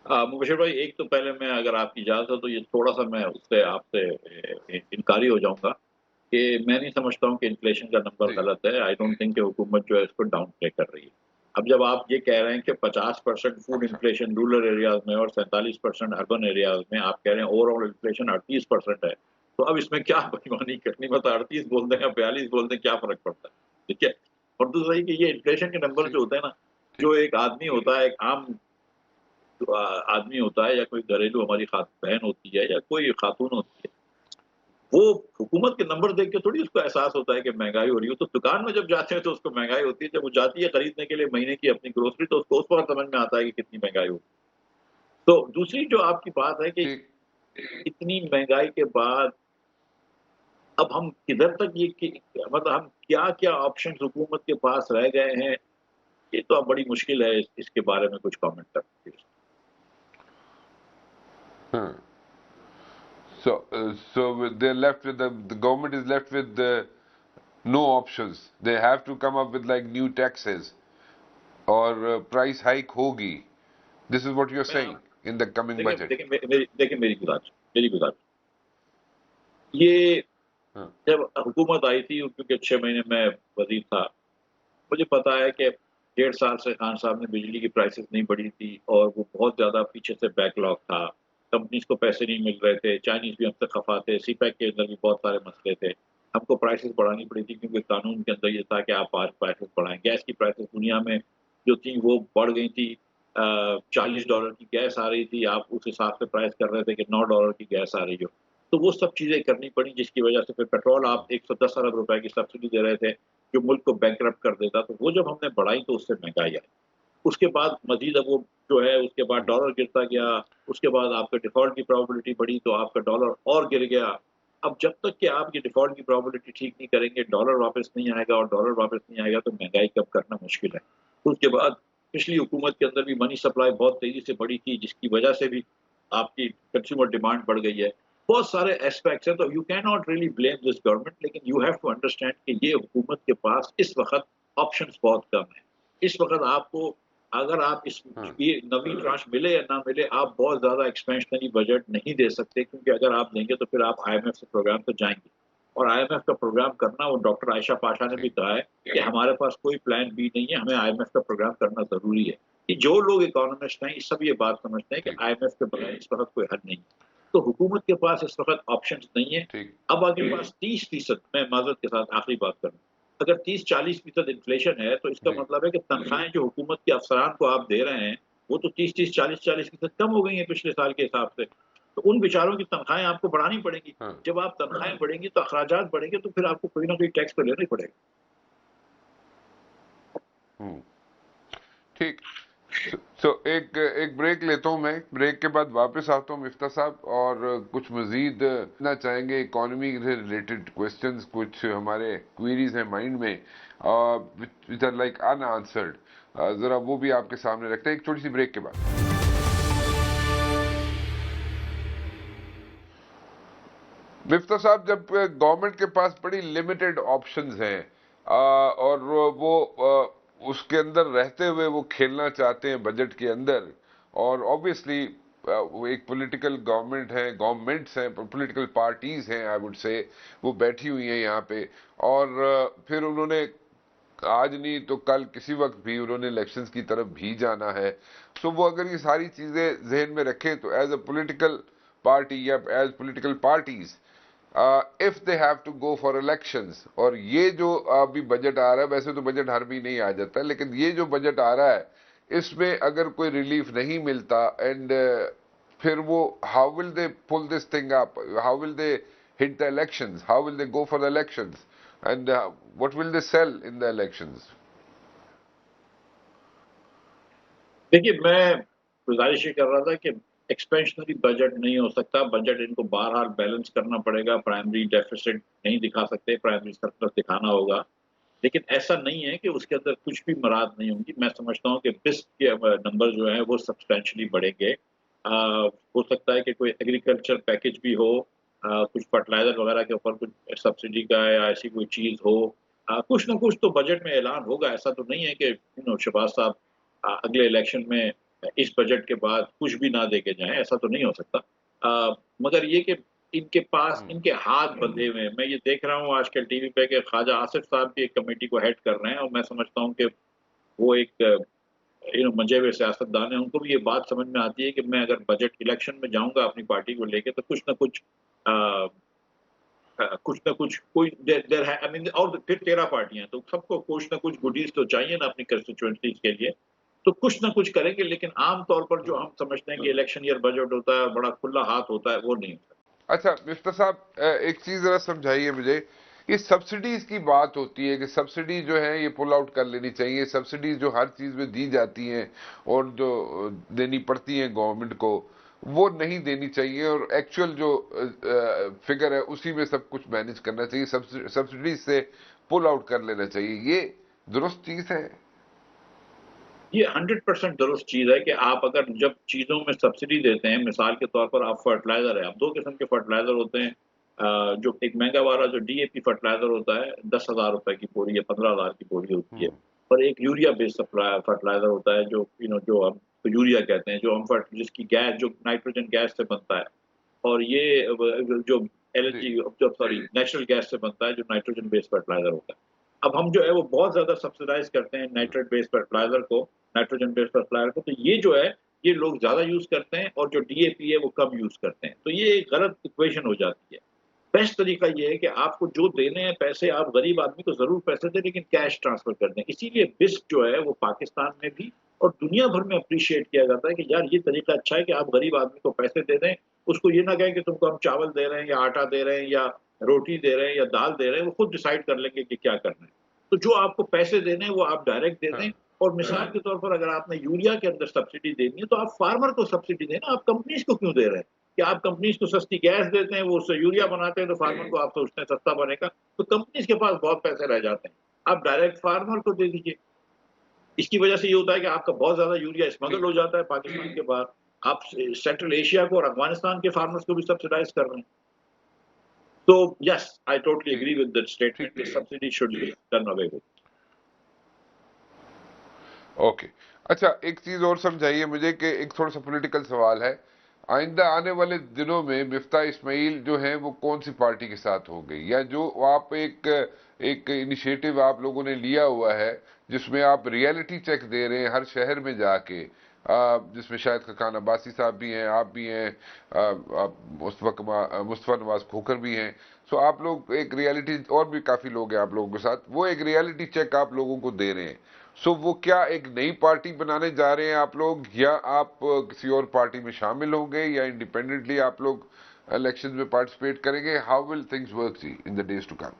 मुबशिर भाई, एक तो पहले मैं, अगर आपकी इजाज़त हो तो ये थोड़ा-सा मैं उससे आपसे इनकारी हो जाऊँगा कि मैं नहीं समझता हूँ कि इन्फ्लेशन का नंबर जी. गलत है. आई डोंट थिंक कि हुकूमत जो है इसको डाउन प्ले कर रही है. अब जब आप ये कह रहे हैं कि 50% फूड अच्छा. इन्फ्लेशन रूरल एरियाज़ में और 47% अर्बन एरियाज़ में, आप कह रहे हैं ओवरऑल इन्फ्लेशन 38% है. तो अब इसमें क्या बेईमानी करनी, मतलब 38 बोल दें या 42 बोल दें, क्या फ़र्क पड़ता है? ठीक है? और दूसरा ये कि ये इन्फ्लेशन के नंबर ठीक. जो होते हैं ना, ठीक. जो एक आदमी होता है, एक आम आदमी होता है, या कोई घरेलू हमारी बहन होती है या कोई खातून होती है, वो हुकूमत के नंबर देख के थोड़ी उसको एहसास होता है कि महंगाई हो रही हो. तो दुकान में जब जाते हैं तो उसको महंगाई होती है. जब वो जाती है खरीदने के लिए महीने की अपनी ग्रोसरी, तो उसको उस वक्त समझ में आता है कि कितनी महंगाई होगी. तो दूसरी जो आपकी बात है कि ठीक. इतनी महंगाई के बाद अब हम किधर तक मतलब हम क्या क्या ऑप्शन हुकूमत के पास रह गए हैं, ये तो अब बड़ी मुश्किल है इसके बारे में कुछ कमेंट करना. हाँ. So they're left with the government is left with no options. They have to come up with like new taxes or price hike होगी. This is what you're मैं saying आप in the coming देखिए budget. देखिए मेरी गुजारिश ये हाँ, जब हुकूमत आई थी, क्योंकि 6 महीने मैं वजीर था, मुझे पता है कि 1.5 साल से खान साहब ने बिजली की प्राइसेस नहीं बढ़ी थी और वो बहुत ज़्यादा पीछे से बैकलॉग था। कंपनीज़ को पैसे नहीं मिल रहे थे, चाइनीज़ भी हमसे खफा थे, सीपैक के अंदर भी बहुत सारे मसले थे। हमको प्राइसेस बढ़ानी पड़ी थी क्योंकि कानून के अंदर ये था कि आप आज प्राइसेस बढ़ाएँ। गैस की प्राइसेस दुनिया में जो थी वो बढ़ गई थी। $40 की गैस आ रही थी, आप उस हिसाब से प्राइस कर रहे थे कि $9 की गैस आ रही हो। तो वो सब चीज़ें करनी पड़ी, जिसकी वजह से फिर पेट्रोल आप 110 अरब रुपए की सब्सिडी दे रहे थे, जो मुल्क को बैंकरप्ट कर देता। तो वो जब हमने बढ़ाई तो उससे महँगाई आई। उसके बाद मज़ीद अब वो जो है, उसके बाद डॉलर गिरता गया, उसके बाद आपका डिफ़ॉल्ट की प्रोबेबिलिटी बढ़ी तो आपका डॉलर और गिर गया। अब जब तक कि आप ये डिफ़ॉल्ट की प्रोबेबिलिटी ठीक नहीं करेंगे, डॉलर वापस नहीं आएगा और डॉलर वापस नहीं आएगा तो महँगाई कम करना मुश्किल है। उसके बाद पिछली हुकूमत के अंदर भी मनी सप्लाई बहुत तेज़ी से बढ़ी थी, जिसकी वजह से भी आपकी कंज़्यूमर डिमांड बढ़ गई है। बहुत सारे एस्पेक्ट्स हैं, तो you can not really blame this government, लेकिन यू हैव टू अंडरस्टैंड कि ये हुकूमत के पास इस वक़्त ऑप्शंस बहुत कम हैं। इस वक़्त आपको, अगर आप इस हाँ, ये नवीं ट्रांच मिले या ना मिले, आप बहुत ज़्यादा एक्सपेंशनरी बजट नहीं दे सकते, क्योंकि अगर आप देंगे तो फिर आप आईएमएफ से प्रोग्राम पे जाएँगे। और आईएमएफ का प्रोग्राम करना, वो डॉक्टर आयशा पाशा ने भी ठीक, कहा है कि हमारे पास कोई प्लान बी नहीं है, हमें आईएमएफ का प्रोग्राम करना ज़रूरी है। कि जो लोग इकोनॉमिस्ट हैं, ये सब ये बात समझते हैं कि ठीक, आईएमएफ के बगैर इस वक़्त कोई हल नहीं है। तो हुकूमत के पास इस वक़्त ऑप्शंस नहीं है। ठीक, अब आपके पास 30% मैं माज़रत के साथ आखिरी बात करूँ, अगर 30-40% इन्फ्लेशन है, तो इसका जी, मतलब है कि तनख्वाहें जो हुकूमत के अफ़सरान को आप दे रहे हैं, वो तो 30-30, 40-40% कम हो गई हैं पिछले साल के हिसाब से। तो उन बेचारों की तनख्वाहें आपको बढ़ानी पड़ेंगी। हाँ, जब आप तनख्वाहें बढ़ेंगी तो अखराजात बढ़ेंगे, तो फिर आपको कोई ना कोई टैक्स तो लेना ही पड़ेगा। हम्म, ठीक। सो एक एक ब्रेक लेता हूँ मैं, ब्रेक के बाद वापस आता हूँ मिफ्ता साहब, और कुछ मजीद ना चाहेंगे इकोनॉमी से रिलेटेड क्वेश्चंस, कुछ हमारे क्वेरीज हैं माइंड में विच आर लाइक अनआंसर्ड, जरा वो भी आपके सामने रखते हैं एक छोटी सी ब्रेक के बाद। मिफ्ता साहब, जब गवर्नमेंट के पास बड़ी लिमिटेड ऑप्शंस हैं और उसके अंदर रहते हुए वो खेलना चाहते हैं बजट के अंदर, और ऑब्वियसली वो एक पॉलिटिकल गवर्नमेंट है, गवर्नमेंट्स हैं, पॉलिटिकल पार्टीज हैं, आई वुड से, वो बैठी हुई हैं यहाँ पे, और फिर उन्होंने आज नहीं तो कल किसी वक्त भी उन्होंने इलेक्शंस की तरफ भी जाना है। तो वो अगर ये सारी चीजें जहन में रखें तो एज अ पॉलिटिकल पार्टी या as political parties, if they have to go for elections, और ये जो अभी बजट आ रहा है, वैसे तो बजट हर महीने ही आ जाता है, लेकिन ये जो बजट आ रहा है इसमें अगर कोई रिलीफ नहीं मिलता, एंड फिर वो how will they pull this thing up, how will they hit the elections, how will they go for the elections, and what will they sell in the elections? देखिए, मैं गुज़ारिश ये कर रहा था कि एक्सपेंशनरी बजट नहीं हो सकता, बजट इनको बहरहाल बैलेंस करना पड़ेगा, प्राइमरी डेफ़िसिट नहीं दिखा सकते, प्राइमरी सरप्लस दिखाना होगा। लेकिन ऐसा नहीं है कि उसके अंदर कुछ भी मराद नहीं होंगी। मैं समझता हूँ कि बिस्क के नंबर जो हैं वो सब्सटैंशियली बढ़ेंगे। हो सकता है कि कोई एग्रीकल्चर पैकेज भी हो, कुछ फर्टिलाइज़र वगैरह के ऊपर कुछ सब्सिडी का या ऐसी कोई चीज़ हो। कुछ ना कुछ तो बजट में ऐलान होगा, ऐसा तो नहीं है कि शहबाज साहब अगले इलेक्शन में इस बजट के बाद कुछ भी ना दे के जाएँ, ऐसा तो नहीं हो सकता। मगर ये कि इनके पास हम्म, इनके हाथ बंधे हुए हैं। मैं ये देख रहा हूँ आजकल टीवी पे कि ख्वाजा आसिफ साहब भी एक कमेटी को हेड कर रहे हैं, और मैं समझता हूँ कि वो एक मंजे हुए सियासतदान हैं। उनको भी ये बात समझ में आती है कि मैं अगर बजट इलेक्शन में जाऊँगा अपनी पार्टी को लेके, तो कुछ न कुछ अ कुछ न कुछ कोई देयर देयर है, आई मीन, और फिर 13 पार्टियाँ हैं, तो सबको कुछ न कुछ गुडीज़ तो चाहिए ना अपनी कंस्टिट्यूएंसीज़ के लिए। तो कुछ न कुछ करेंगे, लेकिन आम तौर पर जो हम समझते हैं कि इलेक्शन ईयर बजट होता है, बड़ा खुला हाथ होता है, वो नहीं होता। अच्छा मिफ्ता साहब, एक चीज जरा समझाइए मुझे, ये सब्सिडीज की बात होती है कि सब्सिडी जो है ये पुल आउट कर लेनी चाहिए, सब्सिडीज जो हर चीज में दी जाती हैं और जो देनी पड़ती हैं गवर्नमेंट को, वो नहीं देनी चाहिए, और एक्चुअल जो फिगर है उसी में सब कुछ मैनेज करना चाहिए, सब्सिडीज से पुल आउट कर लेना चाहिए, ये दुरुस्त चीज है? یہ 100% درست چیز ہے کہ آپ اگر جب چیزوں میں سبسڈی دیتے ہیں، مثال کے طور پر آپ فرٹیلائزر ہے، اب 2 قسم کے فرٹیلائزر ہوتے ہیں، جو ایک مہنگا والا جو ڈی اے پی فرٹیلائزر ہوتا ہے 10,000 روپے کی بوری یا 15,000 کی بوری ہوتی ہے، اور ایک یوریا بیس فرٹیلائزر ہوتا ہے جو جو ہم یوریا کہتے ہیں، جو ہم جس کی گیس جو نائٹروجن گیس سے بنتا ہے، اور یہ جو ایل این جی جی جو سوری نیچرل گیس سے بنتا ہے جو نائٹروجن بیس فرٹیلائزر ہوتا ہے۔ اب ہم جو ہے وہ بہت زیادہ سبسیڈائز کرتے ہیں نائٹریٹ بیس فرٹیلائزر کو، نائٹروجن بیس فرٹیلائزر کو، تو یہ جو ہے یہ لوگ زیادہ یوز کرتے ہیں اور جو ڈی اے پی ہے وہ کم یوز کرتے ہیں، تو یہ ایک غلط اکویشن ہو جاتی ہے۔ بیسٹ طریقہ یہ ہے کہ آپ کو جو دینے ہیں پیسے، آپ غریب آدمی کو ضرور پیسے دیں لیکن کیش ٹرانسفر کر دیں۔ اسی لیے بسک جو ہے وہ پاکستان میں بھی اور دنیا بھر میں اپریشیٹ کیا جاتا ہے کہ یار یہ طریقہ اچھا ہے کہ آپ غریب آدمی کو پیسے دے دیں، اس کو یہ نہ کہیں کہ تم کو ہم چاول دے رہے ہیں یا آٹا دے رہے ہیں یا روٹی دے رہے ہیں یا دال دے رہے ہیں، وہ خود ڈیسائیڈ کر لیں گے کہ کیا کرنا ہے۔ تو جو آپ کو پیسے دینے ہیں وہ آپ ڈائریکٹ دے ہاں دیں، اور مثال کے طور پر اگر آپ نے یوریا کے اندر سبسڈی دینی ہے تو آپ فارمر کو سبسڈی دیں نا، آپ کمپنیز کو کیوں دے رہے ہیں؟ کہ آپ کمپنیز کو سستی گیس دیتے ہیں، وہ اس سے یوریا بناتے ہیں تو فارمر کو آپ سوچتے ہیں سستا بنے گا، تو کمپنیز کے پاس بہت پیسے رہ جاتے ہیں، آپ ڈائریکٹ فارمر کو دے دیجیے۔ اس کی وجہ سے یہ ہوتا ہے کہ آپ کا بہت زیادہ یوریا اسمگل ہو جاتا ہے پاکستان کے باہر، آپ سینٹرل ایشیا کو اور افغانستان کے فارمرز کو بھی سبسڈائز کر رہے ہیں۔ تو یس آئی ٹوٹلی ٹھیک اگری ود دیٹ ٹھیک اسٹیٹمنٹ کہ subsidy should be done away with. Okay اچھا ایک چیز اور سمجھائیے مجھے کہ ایک تھوڑا سا پولیٹیکل سوال ہے، آئندہ آنے والے دنوں میں مفتاح اسماعیل جو ہیں وہ کون سی پارٹی کے ساتھ ہوں گے، یا جو آپ ایک انیشیٹو آپ لوگوں نے لیا ہوا ہے جس میں آپ ریئلٹی چیک دے رہے ہیں ہر شہر میں جا کے، جس میں شاید خاقان عباسی صاحب بھی ہیں، آپ بھی ہیں، مصطفیٰ نواز کھوکھر بھی ہیں، سو آپ لوگ ایک ریئلٹی، اور بھی کافی لوگ ہیں آپ لوگوں کے ساتھ، وہ ایک ریئلٹی چیک آپ لوگوں کو دے رہے ہیں، سو وہ کیا ایک نئی پارٹی بنانے جا رہے ہیں آپ لوگ، یا آپ کسی اور پارٹی میں شامل ہوں گے، یا انڈیپینڈنٹلی آپ لوگ الیکشن میں پارٹیسپیٹ کریں گے؟ ہاؤ ول تھنگز ورک جی in the days to come?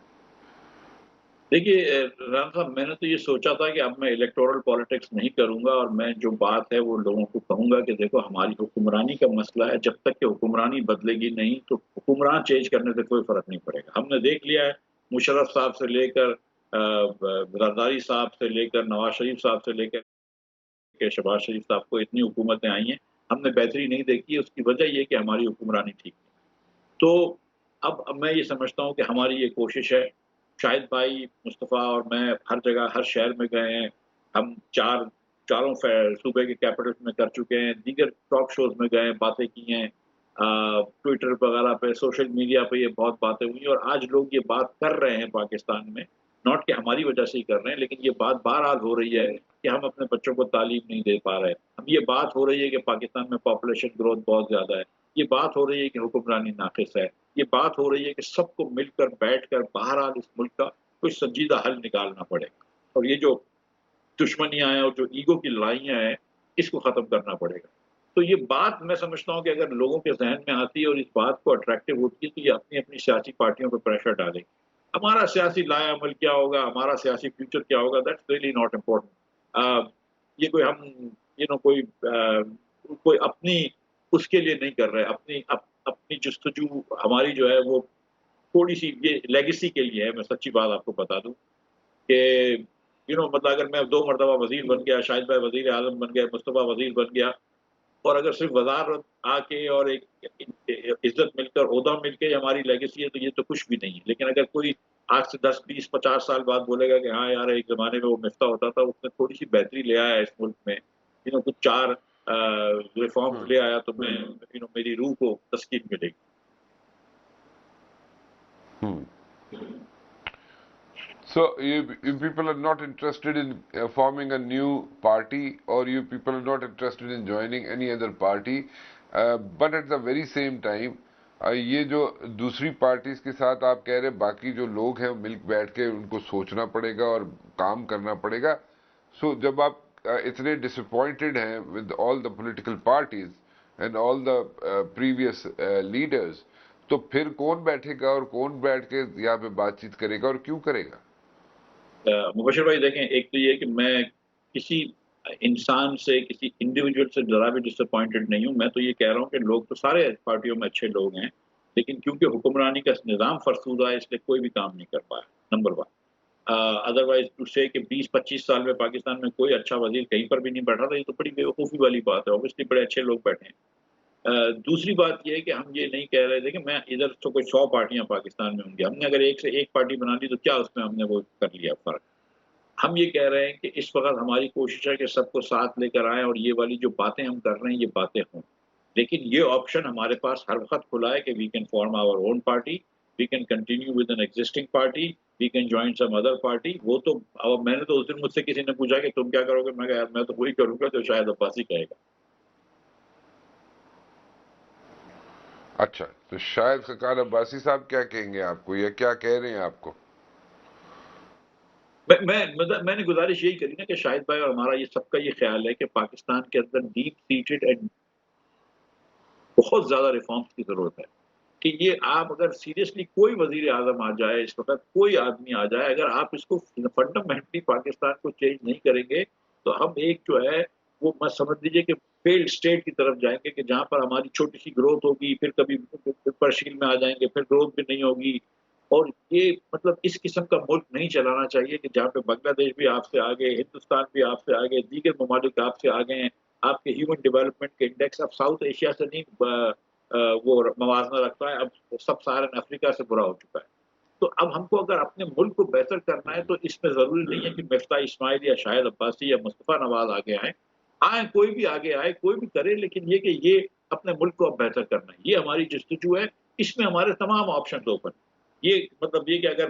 دیکھیے رام صاحب، میں نے تو یہ سوچا تھا کہ اب میں الیکٹورل پالیٹکس نہیں کروں گا، اور میں جو بات ہے وہ لوگوں کو کہوں گا کہ دیکھو ہماری حکمرانی کا مسئلہ ہے، جب تک کہ حکمرانی بدلے گی نہیں تو حکمران چینج کرنے سے کوئی فرق نہیں پڑے گا۔ ہم نے دیکھ لیا ہے مشرف صاحب سے لے کر زرداری صاحب سے لے کر نواز شریف صاحب سے لے کر کہ شہباز شریف صاحب کو اتنی حکومتیں آئی ہیں، ہم نے بہتری نہیں دیکھی ہے، اس کی وجہ یہ کہ ہماری حکمرانی ٹھیک نہیں۔ تو اب میں یہ سمجھتا ہوں کہ ہماری یہ کوشش ہے، شاہد بھائی، مصطفیٰ اور میں ہر جگہ ہر شہر میں گئے ہیں، ہم چاروں صوبے کے کیپٹلز میں کر چکے ہیں، دیگر ٹاک شوز میں گئے ہیں، باتیں کی ہیں، ٹویٹر وغیرہ پہ، سوشل میڈیا پہ یہ بہت باتیں ہوئی ہیں، اور آج لوگ یہ بات کر رہے ہیں پاکستان میں، ناٹ کہ ہماری وجہ سے ہی کر رہے ہیں، لیکن یہ بات بہرحال ہو رہی ہے کہ ہم اپنے بچوں کو تعلیم نہیں دے پا رہے، اب یہ بات ہو رہی ہے کہ پاکستان میں پاپولیشن گروتھ بہت زیادہ ہے، یہ بات ہو رہی ہے کہ حکمرانی ناقص ہے، یہ بات ہو رہی ہے کہ سب کو مل کر بیٹھ کر بہرحال اس ملک کا کوئی سنجیدہ حل نکالنا پڑے گا، اور یہ جو دشمنیاں ہیں اور جو ایگو کی لڑائیاں ہیں اس کو ختم کرنا پڑے گا۔ تو یہ بات میں سمجھتا ہوں کہ اگر لوگوں کے ذہن میں آتی ہے اور اس بات کو اٹریکٹیو ہوتی ہے تو یہ اپنی اپنی سیاسی پارٹیوں پہ پریشر ڈالیں گے۔ ہمارا سیاسی لائے عمل کیا ہوگا، ہمارا سیاسی فیوچر کیا ہوگا، دیٹس ریئلی ناٹ امپورٹنٹ۔ یہ کوئی ہم کوئی اپنی اس کے لیے نہیں کر رہے، اپنی جستجو ہماری جو ہے وہ تھوڑی سی یہ لیگیسی کے لیے ہے۔ میں سچی بات آپ کو بتا دوں کہ مطلب اگر میں 2 مرتبہ وزیر بن گیا، شاہد بھائی وزیر اعظم بن گئے، مصطفیٰ وزیر بن گیا، اور اگر صرف وزارت آ کے اور ایک عزت مل کر، عہدہ مل کے ہماری لیگیسی ہے تو یہ تو کچھ بھی نہیں ہے، لیکن اگر کوئی آج سے 10 20 50 سال بعد بولے گا کہ ہاں یار ایک زمانے میں وہ مفتاح ہوتا تھا، اس نے تھوڑی سی بہتری لے آیا اس ملک میں، کچھ 4 ریفارمز لے آیا، تو میں میری روح کو تسکین ملے گی۔ So you people are not interested in forming a new party, or you people are not interested in joining any other party, but at the very same time یہ جو دوسری پارٹیز کے ساتھ آپ کہہ رہے باقی جو لوگ ہیں مل بیٹھ کے ان کو سوچنا پڑے گا اور کام کرنا پڑے گا، سو جب آپ اتنے ڈس اپوائنٹڈ ہیں with all the political parties and all the previous leaders, تو پھر کون بیٹھے گا اور کون بیٹھ کے یہاں پہ بات چیت کرے گا اور کیوں کرے گا؟ مبشر بھائی دیکھیں، ایک تو یہ کہ میں کسی انسان سے، کسی انڈیویجول سے ذرا بھی ڈس اپوائنٹڈ نہیں ہوں، میں تو یہ کہہ رہا ہوں کہ لوگ تو سارے پارٹیوں میں اچھے لوگ ہیں، لیکن کیونکہ حکمرانی کا نظام فرسودہ ہے اس لیے کوئی بھی کام نہیں کر پایا، نمبر 1۔ ادروائز ٹو سے کہ 20-25 سال میں پاکستان میں کوئی اچھا وزیر کہیں پر بھی نہیں بیٹھا تھا، یہ تو بڑی بیوقوفی والی بات ہے، اوبیسلی بڑے اچھے لوگ بیٹھے ہیں۔ دوسری بات یہ ہے کہ ہم یہ نہیں کہہ رہے تھے کہ میں ادھر تو کوئی 100 پارٹیاں پاکستان میں ہوں گی، ہم نے اگر ایک سے ایک پارٹی بنا لی تو کیا اس میں ہم نے وہ کر لیا فرق۔ ہم یہ کہہ رہے ہیں کہ اس وقت ہماری کوشش ہے کہ سب کو ساتھ لے کر آئیں اور یہ والی جو باتیں ہم کر رہے ہیں یہ باتیں ہوں، لیکن یہ آپشن ہمارے پاس ہر وقت کھلا ہے کہ we can form our own party, we can continue with an existing party, we can join some other party. وہ تو اب میں نے تو اس دن مجھ سے کسی نے پوچھا کہ تم کیا کرو گے، میں کہا یار میں تو وہی کروں گا جو شاید عباسی کہے گا۔ اچھا، تو شاید خاقان عباسی صاحب کیا کہیں گے آپ کو یا کیا کہہ رہے ہیں آپ کو؟ میں نے گزارش یہی کری نا کہ شاہد بھائی اور ہمارا یہ سب کا یہ خیال ہے کہ پاکستان کے اندر ڈیپ سیٹڈ اینڈ بہت زیادہ ریفارمز کی ضرورت ہے، کہ یہ آپ اگر سیریسلی کوئی وزیر اعظم آ جائے اس وقت، کوئی آدمی آ جائے، اگر آپ اس کو فنڈامنٹلی پاکستان کو چینج نہیں کریں گے تو ہم ایک جو ہے وہ میں سمجھ لیجیے کہ فیلڈ اسٹیٹ کی طرف جائیں گے، کہ جہاں پر ہماری چھوٹی سی گروتھ ہوگی، پھر کبھی پرشیل میں آ جائیں گے، پھر گروتھ بھی نہیں ہوگی۔ اور یہ مطلب اس قسم کا ملک نہیں چلانا چاہیے کہ جہاں پہ بنگلہ دیش بھی آپ سے آگے، ہندوستان بھی آپ سے آگے، دیگر ممالک آپ سے آگے ہیں، آپ کے ہیومن ڈیولپمنٹ کے انڈیکس اب ساؤتھ ایشیا سے نہیں وہ موازنہ رکھتا ہے، اب سب سہارن افریقہ سے برا ہو چکا ہے۔ تو اب ہم کو اگر اپنے ملک کو بہتر کرنا ہے تو اس میں ضروری نہیں ہے کہ مفتاح اسماعیل یا شاہد عباسی یا مصطفیٰ نواز آگے آئیں کوئی بھی آگے آئے، کوئی بھی کرے، لیکن یہ کہ یہ اپنے ملک کو اب بہتر کرنا ہے، یہ ہماری جستجو ہے، اس میں ہمارے تمام آپشن اوپن۔ یہ مطلب یہ کہ اگر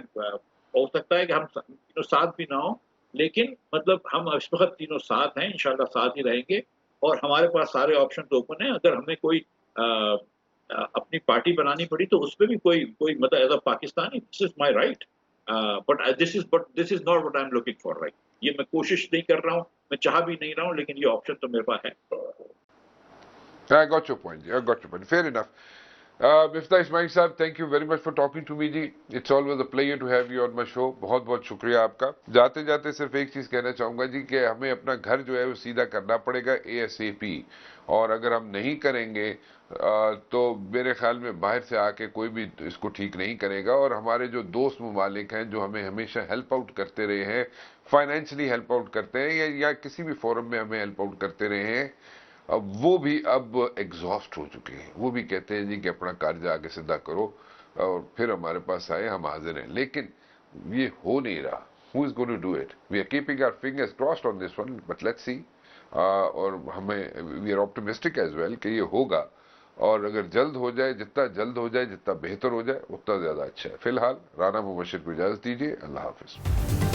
ہو سکتا ہے کہ ہم تینوں ساتھ بھی نہ ہوں، لیکن مطلب ہم اس وقت تینوں ساتھ ہیں، انشاءاللہ ساتھ ہی رہیں گے، اور ہمارے پاس سارے آپشن اوپن ہیں۔ اگر ہمیں کوئی اپنی پارٹی بنانی پڑی تو اس میں بھی کوئی مطلب as a Pakistani this is my right, but this is not what I am looking for right. یہ میں کوشش نہیں کر رہا ہوں، میں چاہ بھی نہیں رہا ہوں، لیکن یہ آپشن تو میرے پاس ہے۔ I got your point. I got your point. Fair enough. Miftah Ismail صاحب, thank you very much for talking to me G. It's always a pleasure to have you on my show. بہت بہت شکریہ آپ کا. جاتے جاتے صرف ایک چیز کہنا چاہوں گا جی کہ ہمیں اپنا گھر جو ہے وہ سیدھا کرنا پڑے گا ASAP. اور اگر ہم نہیں کریں گے تو میرے خیال میں باہر سے آ کے کوئی بھی اس کو ٹھیک نہیں کرے گا. اور ہمارے جو دوست ممالک ہیں جو ہمیں ہمیشہ ہیلپ آؤٹ کرتے رہے ہیں, فائنینشلی ہیلپ آؤٹ کرتے ہیں یا کسی بھی فورم میں ہمیں ہیلپ آؤٹ کرتے رہے ہیں, وہ بھی اب ایگزاسٹ ہو چکے ہیں. وہ بھی کہتے ہیں جی کہ اپنا کارج آگے سیدھا کرو اور پھر ہمارے پاس آئے, ہم حاضر ہیں. لیکن یہ ہو نہیں رہا. Who is going to do it? We are keeping our fingers crossed on this one, but let's see. اور ہمیں we are optimistic as well کہ یہ ہوگا, اور اگر جلد ہو جائے, جتنا جلد ہو جائے, جتنا بہتر ہو جائے اتنا زیادہ اچھا ہے. فی الحال رانا مبشر کو اجازت دیجیے. اللہ حافظ.